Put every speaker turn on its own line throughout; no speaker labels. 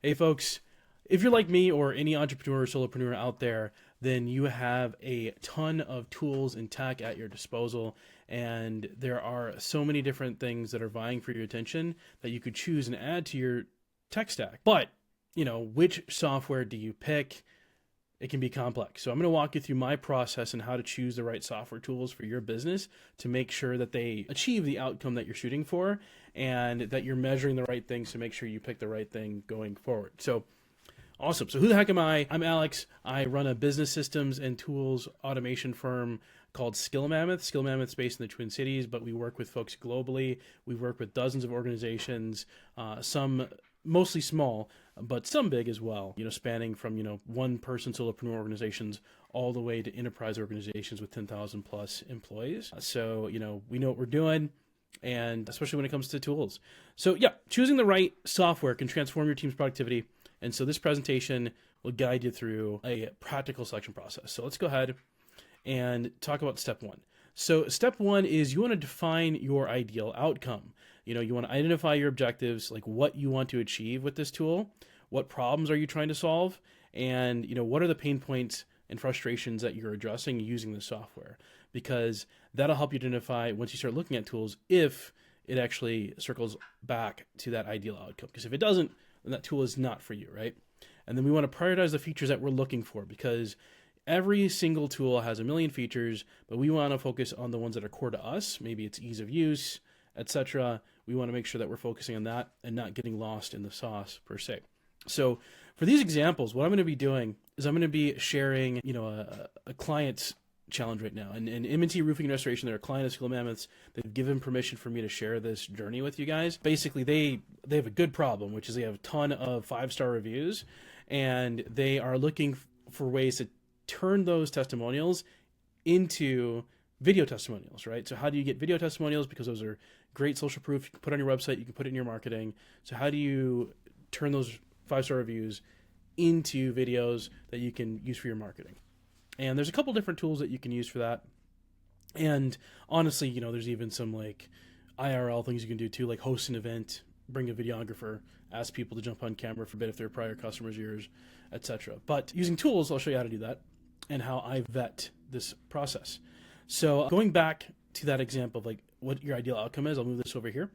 Hey folks, if you're like me or any entrepreneur or solopreneur out there, then you have a ton of tools and tech at your disposal. And there are so many different things that are vying for your attention that you could choose and add to your tech stack. But, which software do you pick? It can be complex. So I'm going to walk you through my process and how to choose the right software tools for your business to make sure that they achieve the outcome that you're shooting for and that you're measuring the right things to make sure you pick the right thing going forward. So awesome. So who the heck am I? I'm Alex. I run a business systems and tools automation firm called Skill Mammoth. Skill Mammoth's based in the Twin Cities, but we work with folks globally. We work with dozens of organizations, some mostly small, but some big as well, spanning from, one person solopreneur organizations all the way to enterprise organizations with 10,000 plus employees. So, we know what we're doing, and especially when it comes to tools. So yeah, choosing the right software can transform your team's productivity. And so this presentation will guide you through a practical selection process. So let's go ahead and talk about step one. So step one is you want to define your ideal outcome. You want to identify your objectives, like what you want to achieve with this tool, what problems are you trying to solve, and what are the pain points and frustrations that you're addressing using the software, because that'll help you identify once you start looking at tools if it actually circles back to that ideal outcome. Because if it doesn't, then that tool is not for you, right? And then we want to prioritize the features that we're looking for, because every single tool has a million features, but we want to focus on the ones that are core to us. Maybe it's ease of use, etc. We want to make sure that we're focusing on that and not getting lost in the sauce per se. So for these examples, what I'm going to be doing is I'm going to be sharing, a client's challenge right now. And M&T Roofing and Restoration, they're a client of Skill Mammoths. They've given permission for me to share this journey with you guys. Basically, they have a good problem, which is they have a ton of 5-star reviews, and they are looking for ways to turn those testimonials into video testimonials, right? So how do you get video testimonials? Because those are great social proof. You can put on your website, you can put it in your marketing. So how do you turn those 5-star reviews into videos that you can use for your marketing? And there's a couple different tools that you can use for that. And honestly, there's even some like IRL things you can do too, like host an event, bring a videographer, ask people to jump on camera, forbid if they're prior customers of yours, etc. But using tools, I'll show you how to do that and how I vet this process. So going back to that example of like what your ideal outcome is, I'll move this over here.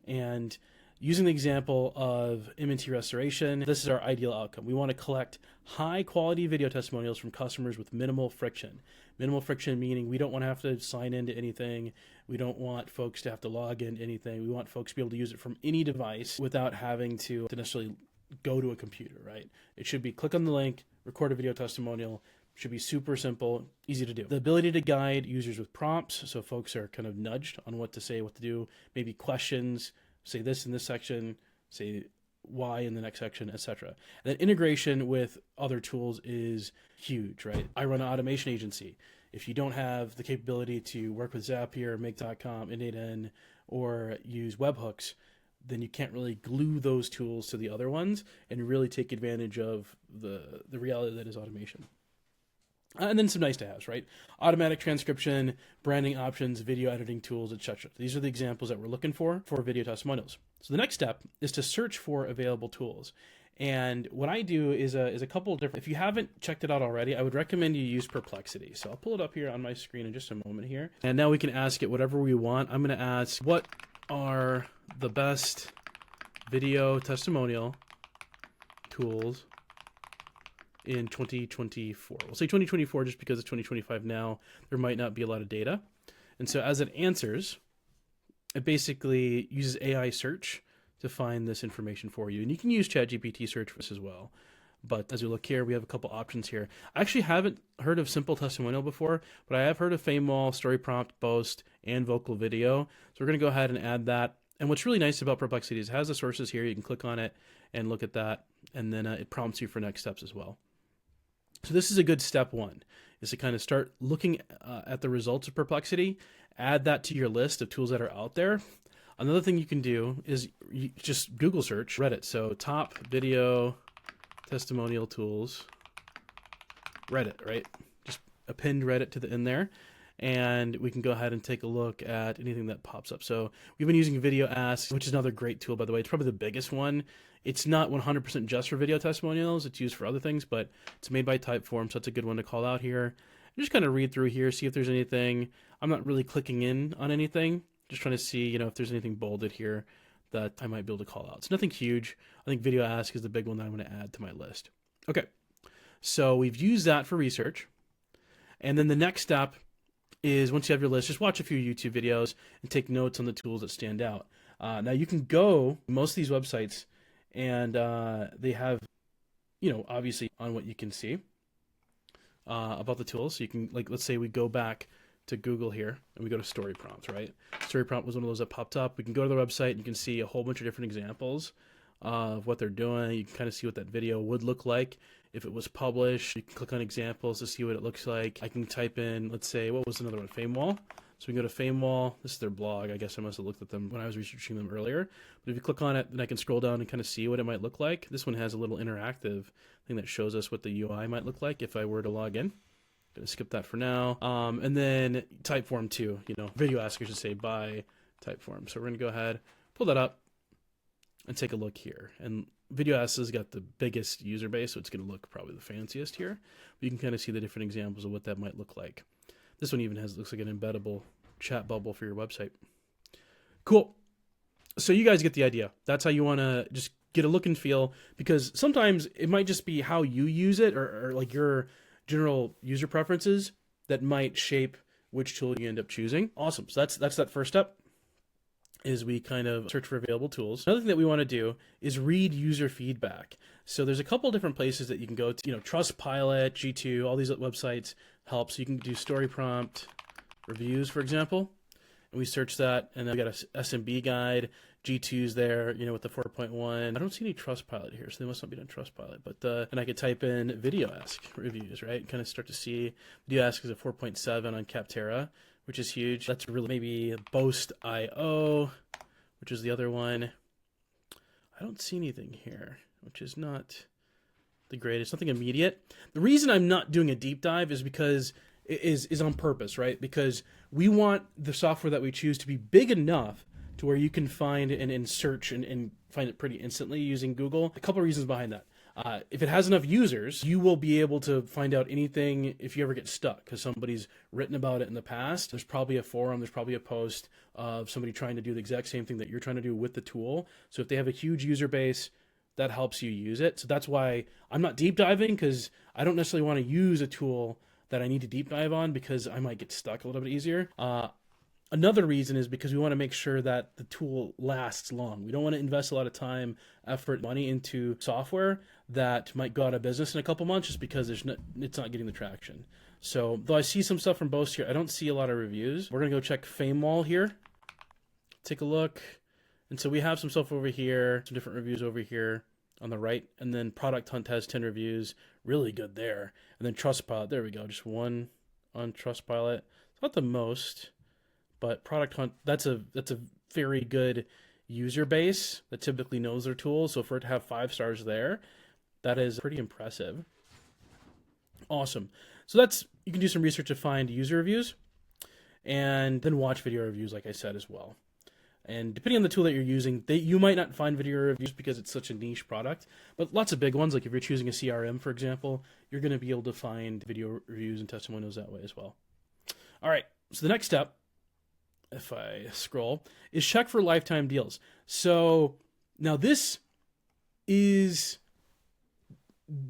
And using the example of M&T Restoration, this is our ideal outcome. We want to collect high quality video testimonials from customers with minimal friction. Minimal friction meaning we don't want to have to sign into anything. We don't want folks to have to log into anything. We want folks to be able to use it from any device without having to necessarily go to a computer, right? It should be click on the link, record a video testimonial. Should be super simple, easy to do. The ability to guide users with prompts, so folks are kind of nudged on what to say, what to do, maybe questions, say this in this section, say why in the next section, etc. And then integration with other tools is huge, right? I run an automation agency. If you don't have the capability to work with Zapier, Make.com, Innate or use webhooks, then you can't really glue those tools to the other ones and really take advantage of the reality that is automation. And then some nice to haves, right? Automatic transcription, branding options, video editing tools, etc. These are the examples that we're looking for video testimonials. So the next step is to search for available tools. And what I do is a couple of different, if you haven't checked it out already, I would recommend you use Perplexity. So I'll pull it up here on my screen in just a moment here. And now we can ask it whatever we want. I'm going to ask, what are the best video testimonial tools in 2024. We'll say 2024 just because it's 2025 now. There might not be a lot of data. And so as it answers, it basically uses AI search to find this information for you. And you can use ChatGPT search for this as well. But as we look here, we have a couple options here. I actually haven't heard of Simple Testimonial before, but I have heard of FameWall, Story Prompt, Boast, and Vocal Video. So we're going to go ahead and add that. And what's really nice about Perplexity is it has the sources here. You can click on it and look at that. And then it prompts you for next steps as well. So this is a good step one, is to kind of start looking at the results of Perplexity, add that to your list of tools that are out there. Another thing you can do is you just Google search Reddit. So top video testimonial tools, Reddit, right? Just append Reddit to the end there. and we can go ahead and take a look at anything that pops up. So we've been using Video Ask, which is another great tool, by the way. It's probably the biggest one. It's not 100% just for video testimonials. It's used for other things, but it's made by Typeform, so it's a good one to call out here. Just kind of read through here, see if there's anything. I'm not really clicking in on anything. Just trying to see, if there's anything bolded here that I might be able to call out. It's nothing huge. I think Video Ask is the big one that I'm going to add to my list. Okay, so we've used that for research. And then the next step is, once you have your list, just watch a few YouTube videos and take notes on the tools that stand out. Now you can go to most of these websites and they have, obviously on what you can see about the tools. So you can, let's say we go back to Google here and we go to story prompts, right? Story prompt was one of those that popped up. We can go to the website and you can see a whole bunch of different examples of what they're doing. You can kind of see what that video would look like if it was published. You can click on examples to see what it looks like. I can type in, let's say, what was another one? FameWall. So we can go to FameWall. This is their blog. I guess I must have looked at them when I was researching them earlier. But if you click on it, then I can scroll down and kind of see what it might look like. This one has a little interactive thing that shows us what the UI might look like if I were to log in. Gonna skip that for now. And then Typeform too, Video Ask, I should say, by Typeform. So we're gonna go ahead, pull that up, and take a look here. And Video Ask has got the biggest user base, so it's gonna look probably the fanciest here. But you can kind of see the different examples of what that might look like. This one even looks like an embeddable chat bubble for your website. Cool. So you guys get the idea. That's how you wanna just get a look and feel, because sometimes it might just be how you use it or like your general user preferences that might shape which tool you end up choosing. Awesome. So that's that first step, is we kind of search for available tools. Another thing that we want to do is read user feedback. So there's a couple different places that you can go to, Trustpilot, G2, all these websites help. So you can do story prompt reviews, for example, and we search that, and then we got a SMB guide. G2's there, with the 4.1. I don't see any Trustpilot here, so they must not be on Trustpilot. But and I could type in Video Ask reviews, right? And kind of start to see Video Ask is a 4.7 on Capterra, which is huge. That's really maybe Boast.io, which is the other one. I don't see anything here, which is not the greatest. Nothing immediate. The reason I'm not doing a deep dive is because is on purpose, right? Because we want the software that we choose to be big enough to where you can find and search and find it pretty instantly using Google. A couple of reasons behind that. If it has enough users, you will be able to find out anything if you ever get stuck because somebody's written about it in the past. There's probably a forum, there's probably a post of somebody trying to do the exact same thing that you're trying to do with the tool. So if they have a huge user base, that helps you use it. So that's why I'm not deep diving, because I don't necessarily want to use a tool that I need to deep dive on because I might get stuck a little bit easier. Another reason is because we want to make sure that the tool lasts long. We don't want to invest a lot of time, effort, money into software that might go out of business in a couple months just because it's not getting the traction. So though I see some stuff from Boast here, I don't see a lot of reviews. We're going to go check FameWall here. Take a look. And so we have some stuff over here, some different reviews over here on the right. And then Product Hunt has 10 reviews. Really good there. And then Trustpilot, there we go. Just one on Trustpilot. It's not the most, but Product Hunt, that's a very good user base that typically knows their tools. So for it to have 5 stars there, that is pretty impressive. Awesome. So you can do some research to find user reviews and then watch video reviews, like I said, as well. And depending on the tool that you're using, you might not find video reviews because it's such a niche product, but lots of big ones, like if you're choosing a CRM, for example, you're going to be able to find video reviews and testimonials that way as well. All right, so the next step, if I scroll, is check for lifetime deals. So now this is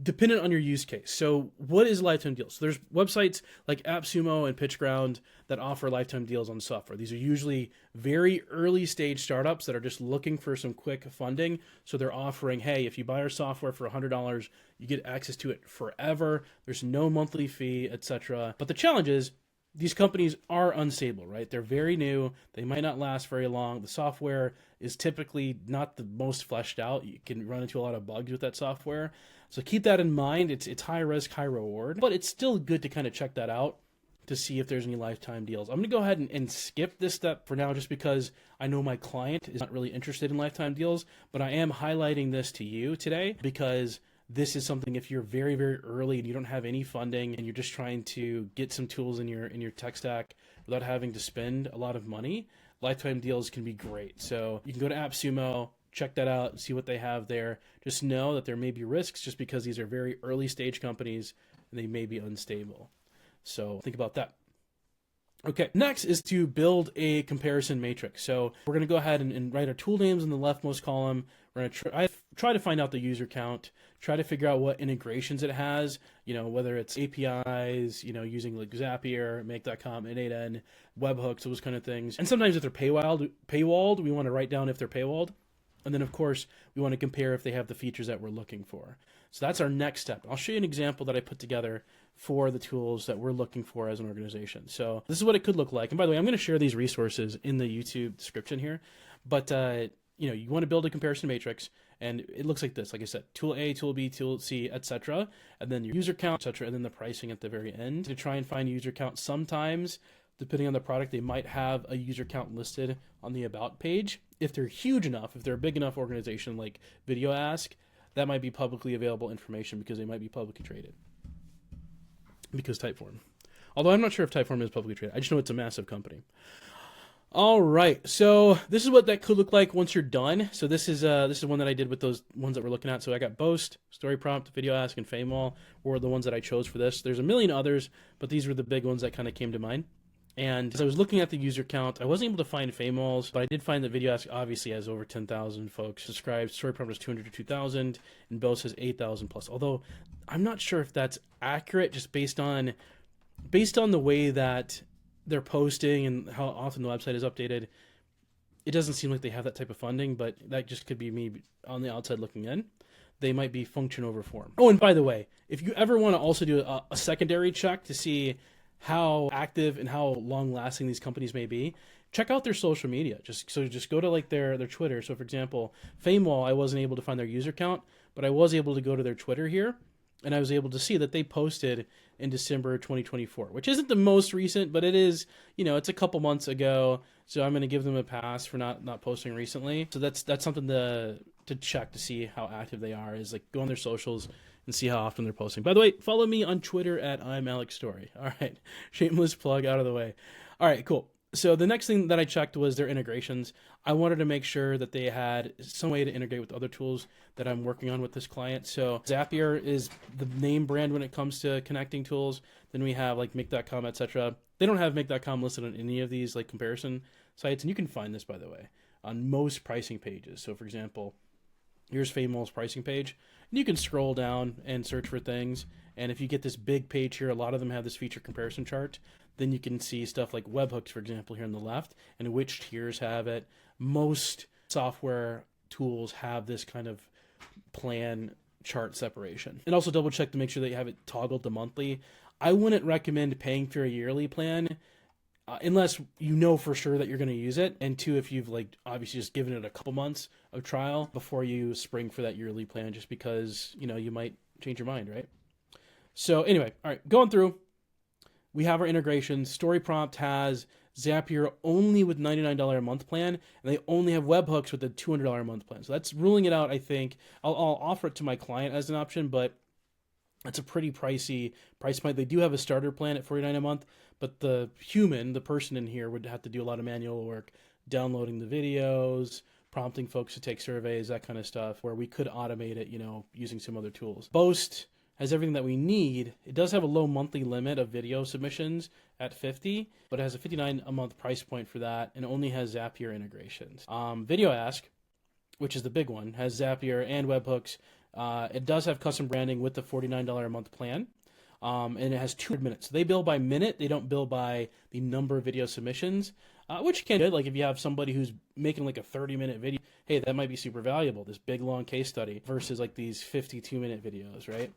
dependent on your use case. So what is lifetime deals? So there's websites like AppSumo and PitchGround that offer lifetime deals on software. These are usually very early stage startups that are just looking for some quick funding. So they're offering, hey, if you buy our software for $100, you get access to it forever. There's no monthly fee, etc. But the challenge is these companies are unstable, right? They're very new. They might not last very long. The software is typically not the most fleshed out. You can run into a lot of bugs with that software. So keep that in mind. It's high risk, high reward, but it's still good to kind of check that out to see if there's any lifetime deals. I'm going to go ahead and skip this step for now just because I know my client is not really interested in lifetime deals, but I am highlighting this to you today because this is something if you're very, very early and you don't have any funding and you're just trying to get some tools in your tech stack without having to spend a lot of money, lifetime deals can be great. So you can go to AppSumo, check that out, see what they have there. Just know that there may be risks just because these are very early stage companies and they may be unstable. So think about that. Okay, next is to build a comparison matrix. So we're going to go ahead and write our tool names in the leftmost column. We're going to try to find out the user count, try to figure out what integrations it has, whether it's APIs, using like Zapier, Make.com, N8N, webhooks, those kind of things. And sometimes if they're paywalled, we want to write down if they're paywalled. And then, of course, we want to compare if they have the features that we're looking for. So that's our next step. I'll show you an example that I put together for the tools that we're looking for as an organization. So this is what it could look like. And by the way, I'm going to share these resources in the YouTube description here. But, you want to build a comparison matrix, and it looks like this. Like I said, tool A, tool B, tool C, etc. And then your user count, etc. And then the pricing at the very end. To try and find user count, sometimes, depending on the product, they might have a user count listed on the About page. If they're huge enough, if they're a big enough organization like VideoAsk, that might be publicly available information because they might be publicly traded. Because Typeform. Although I'm not sure if Typeform is publicly traded. I just know it's a massive company. All right, so this is what that could look like once you're done. So this is one that I did with those ones that we're looking at. So I got Boast, Story Prompt, VideoAsk, and FameWall were the ones that I chose for this. There's a million others, but these were the big ones that kind of came to mind. And as I was looking at the user count, I wasn't able to find FameWalls, but I did find that VideoAsk obviously has over 10,000 folks subscribed. Story Prompt is 200 to 2,000, and Boast has 8,000 plus. Although I'm not sure if that's accurate, just based on the way that they're posting and how often the website is updated. It doesn't seem like they have that type of funding, but that just could be me on the outside looking in. They might be function over form. Oh, and by the way, if you ever want to also do a secondary check to see how active and how long-lasting these companies may be, check out their social media. Just go to like their Twitter. So for example, FameWall, I wasn't able to find their user count, but I was able to go to their Twitter here, and I was able to see that they posted in December 2024, which isn't the most recent, but it is, it's a couple months ago. So I'm going to give them a pass for not posting recently. So that's something to check to see how active they are, is like go on their socials and see how often they're posting. By the way, follow me on Twitter at I'm Alex Story. All right, shameless plug out of the way. All right, cool. So the next thing that I checked was their integrations. I wanted to make sure that they had some way to integrate with other tools that I'm working on with this client. So Zapier is the name brand when it comes to connecting tools. Then we have like Make.com, etc. They don't have Make.com listed on any of these like comparison sites, and you can find this, by the way, on most pricing pages. So for example, here's FameWall's pricing page, and you can scroll down and search for things. And if you get this big page here, a lot of them have this feature comparison chart. Then you can see stuff like webhooks, for example, here on the left, and which tiers have it. Most software tools have this kind of plan chart separation. And also double check to make sure that you have it toggled to monthly. I wouldn't recommend paying for a yearly plan unless you know for sure that you're going to use it. And two, if you've like obviously just given it a couple months of trial before you spring for that yearly plan, just because, you might change your mind, right? So anyway, all right, going through. We have our integrations. Story Prompt has Zapier only with $99 a month plan, and they only have webhooks with a $200 a month plan. So that's ruling it out, I think. I'll offer it to my client as an option, but it's a pretty pricey price point. They do have a starter plan at $49 a month, but the person in here would have to do a lot of manual work, downloading the videos, prompting folks to take surveys, that kind of stuff, where we could automate it, using some other tools. Boast has everything that we need. It does have a low monthly limit of video submissions at 50, but it has a $59 a month price point for that, and only has Zapier integrations. VideoAsk, which is the big one, has Zapier and webhooks. It does have custom branding with the $49 a month plan, and it has 200 minutes. So they bill by minute. They don't bill by the number of video submissions, which can be good. Like if you have somebody who's making like a 30-minute video, hey, that might be super valuable, this big long case study, versus like these 52-minute videos, right?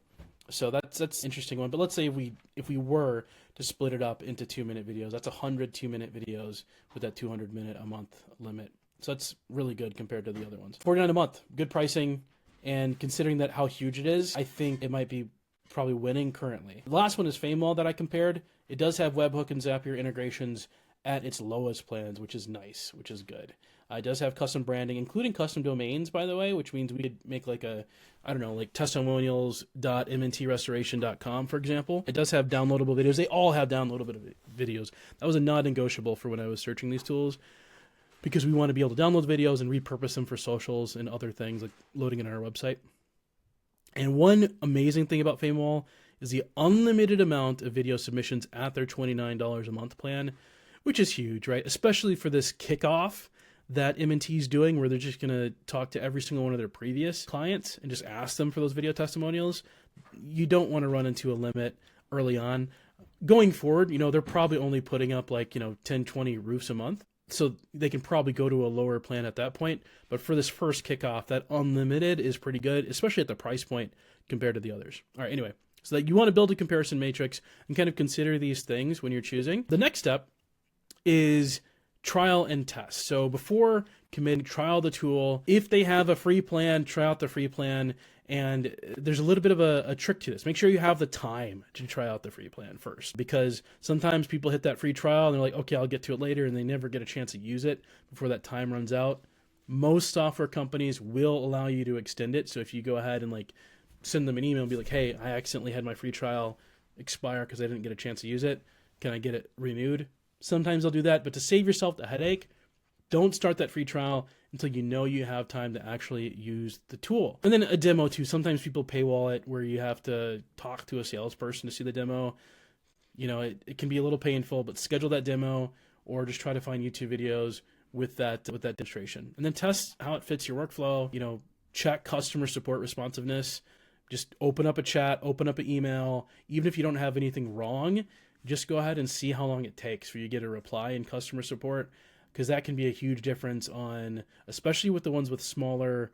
So that's an interesting one. But let's say if we were to split it up into 2-minute videos, that's 100 2-minute videos with that 200-minute a month limit. So that's really good compared to the other ones. $49 a month, good pricing. And considering that how huge it is, I think it might be probably winning currently. The last one is FameWall that I compared. It does have webhook and Zapier integrations at its lowest plans, which is nice, which is good. It does have custom branding, including custom domains, by the way, which means we could make like a, I don't know, like testimonials.mntrestoration.com, for example. It does have downloadable videos. They all have downloadable videos. That was a non-negotiable for when I was searching these tools, because we want to be able to download videos and repurpose them for socials and other things like loading it on our website. And one amazing thing about FameWall is the unlimited amount of video submissions at their $29 a month plan, which is huge, right? Especially for this kickoff that M&T is doing, where they're just going to talk to every single one of their previous clients and just ask them for those video testimonials. You don't want to run into a limit early on. Going forward, they're probably only putting up like, 10, 20 roofs a month. So they can probably go to a lower plan at that point. But for this first kickoff, that unlimited is pretty good, especially at the price point compared to the others. All right, anyway, so that you want to build a comparison matrix and kind of consider these things when you're choosing. The next step is trial and test. So before committing, trial the tool. If they have a free plan, try out the free plan. And there's a little bit of a trick to this. Make sure you have the time to try out the free plan first, because sometimes people hit that free trial and they're like, okay, I'll get to it later, and they never get a chance to use it before that time runs out. Most software companies will allow you to extend it. So if you go ahead and like send them an email and be like, hey, I accidentally had my free trial expire because I didn't get a chance to use it. Can I get it renewed? Sometimes they'll do that, but to save yourself the headache, don't start that free trial until you know you have time to actually use the tool. And then a demo too. Sometimes people paywall it, where you have to talk to a salesperson to see the demo. It can be a little painful, but schedule that demo or just try to find YouTube videos with that demonstration. And then test how it fits your workflow. Check customer support responsiveness. Just open up a chat, open up an email. Even if you don't have anything wrong, just go ahead and see how long it takes for you to get a reply in customer support, because that can be a huge difference on, especially with the ones with smaller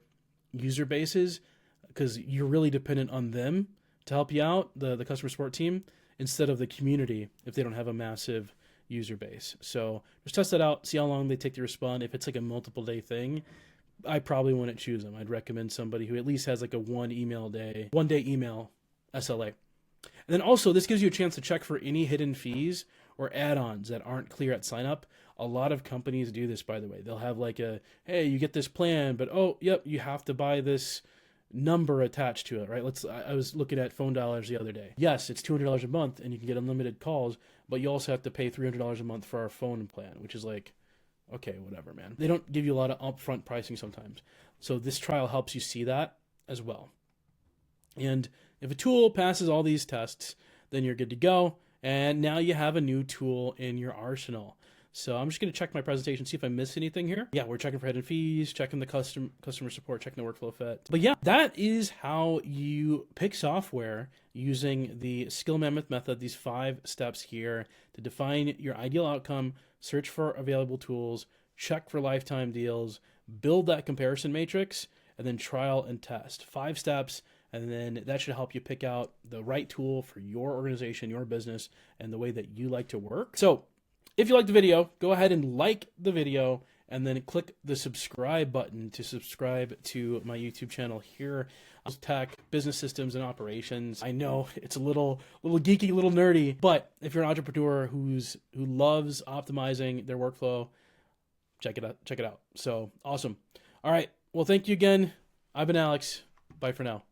user bases, because you're really dependent on them to help you out, the customer support team, instead of the community if they don't have a massive user base. So just test that out, see how long they take to respond. If it's like a multiple day thing, I probably wouldn't choose them. I'd recommend somebody who at least has like a one day email SLA. And then also, this gives you a chance to check for any hidden fees or add-ons that aren't clear at sign up. A lot of companies do this, by the way. They'll have like hey, you get this plan, but oh, yep, you have to buy this number attached to it, right? I was looking at phone dollars the other day. Yes, it's $200 a month and you can get unlimited calls, but you also have to pay $300 a month for our phone plan, which is like, okay, whatever, man. They don't give you a lot of upfront pricing sometimes. So this trial helps you see that as well. And if a tool passes all these tests, then you're good to go. And now you have a new tool in your arsenal. So I'm just going to check my presentation, see if I missed anything here. Yeah, we're checking for hidden fees, checking the customer support, checking the workflow fit. But yeah, that is how you pick software using the Skill Mammoth method, these 5 steps here to define your ideal outcome, search for available tools, check for lifetime deals, build that comparison matrix, and then trial and test. 5 steps. And then that should help you pick out the right tool for your organization, your business, and the way that you like to work. So if you like the video, go ahead and like the video and then click the subscribe button to subscribe to my YouTube channel here. Tech, business systems, and operations. I know it's a little geeky, a little nerdy, but if you're an entrepreneur who loves optimizing their workflow, check it out. So awesome. All right. Well, thank you again. I've been Alex. Bye for now.